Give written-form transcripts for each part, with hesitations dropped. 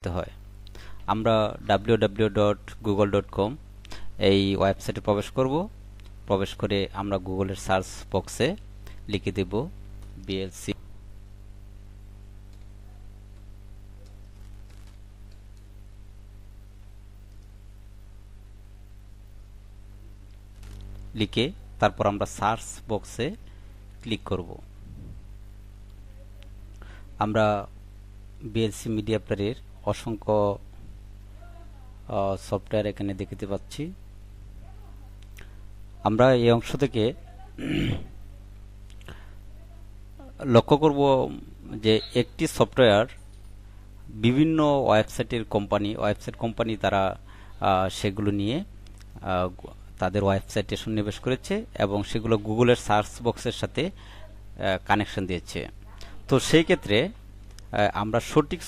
করতে হয়। আমরা www.google.com এই ওয়েবসাইটে প্রবেশ করব। প্রবেশ করে আমরা গুগলের সার্চ বক্সে লিখে দেব বিএলসি। লিখে তারপর আমরা সার্চ বক্সে ক্লিক করব। আমরা বিএলসি মিডিয়া প্লেয়ারের অসংখ্য সফটওয়্যার এখানে দেখতে পাচ্ছি। আমরা এই অংশ থেকে লক্ষ্য করব যে একটি সফটওয়্যার বিভিন্ন ওয়েবসাইট কোম্পানি তারা সেগুলো নিয়ে তাদের ওয়েবসাইটে সন্নিবেশ করেছে এবং সেগুলো গুগলের সার্চ বক্সের সাথে কানেকশন দিয়েছে। তো সেই ক্ষেত্রে আমরা সঠিক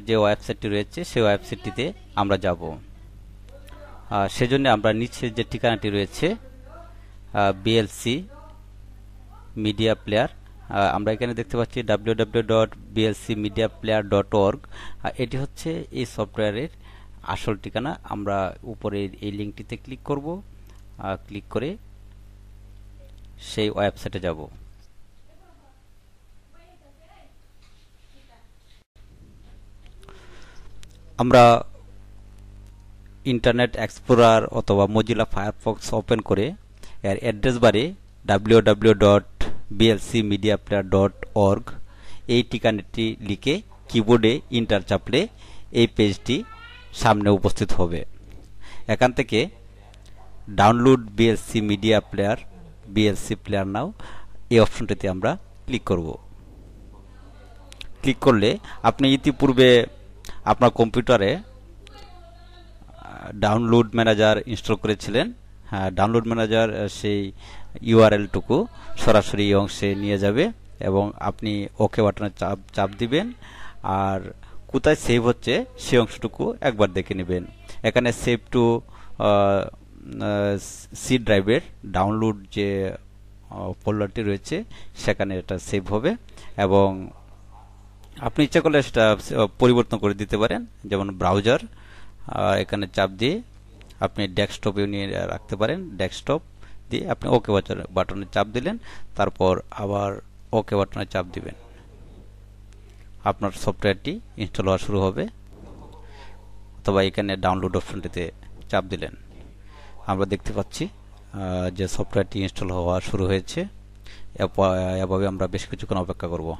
যে ওয়েবসাইটটি রয়েছে সেই ওয়েবসাইটটিতে আমরা যাব। সেজন্য আমরা নিচে যে ঠিকানাটি রয়েছে বিএলসি মিডিয়া প্লেয়ার, আমরা এখানে দেখতে পাচ্ছি www.blcmediaplayer.org। এটি হচ্ছে এই সফটওয়্যারের আসল ঠিকানা। আমরা উপরে এই লিঙ্কটিতে ক্লিক করব। ক্লিক করে সেই ওয়েবসাইটে যাব। আমরা ইন্টারনেট এক্সপ্লোরার অথবা মজিলা ফায়ারফক্স ওপেন করে এর অ্যাড্রেস বারে www.blcmediaplayer.org এই ঠিকানাটি লিখে কিবোর্ডে ইন্টার চাপলে এই পেজটি সামনে উপস্থিত হবে। এখান থেকে download VLC media player, VLC player নাও এই অপশনটিতে আমরা ক্লিক করব। ক্লিক করলে আপনি ইতিপূর্বে আপনার কম্পিউটারে ডাউনলোড ম্যানেজার ইনস্টল করেছিলেন। হ্যাঁ, ডাউনলোড ম্যানেজার সেই ইউআরএলটুকু সরাসরি এই অংশে নিয়ে যাবে এবং আপনি ওকে বাটনে চাপ দিবেন। আর কোথায় সেভ হচ্ছে সেই অংশটুকু একবার দেখে নেবেন। এখানে সেভ টু সি ড্রাইভের ডাউনলোড যে ফোল্ডারটি রয়েছে সেখানে এটা সেভ হবে এবং আপনি ইচ্ছা করলে সেটা পরিবর্তন করে দিতে পারেন। যেমন ব্রাউজার, এখানে চাপ দিয়ে আপনি ডেস্কটপে নিয়ে রাখতে পারেন। ডেস্কটপ দিয়ে আপনি ওকে বাটনে চাপ দিলেন, তারপর আবার ওকে বাটনে চাপ দিবেন। আপনার সফটওয়্যারটি ইনস্টল হওয়া শুরু হবে। অথবা এখানে ডাউনলোড অপশনটিতে চাপ দিলেন। আমরা দেখতে পাচ্ছি যে সফটওয়্যারটি ইনস্টল হওয়া শুরু হয়েছে। এভাবে আমরা বেশ কিছুক্ষণ অপেক্ষা করব।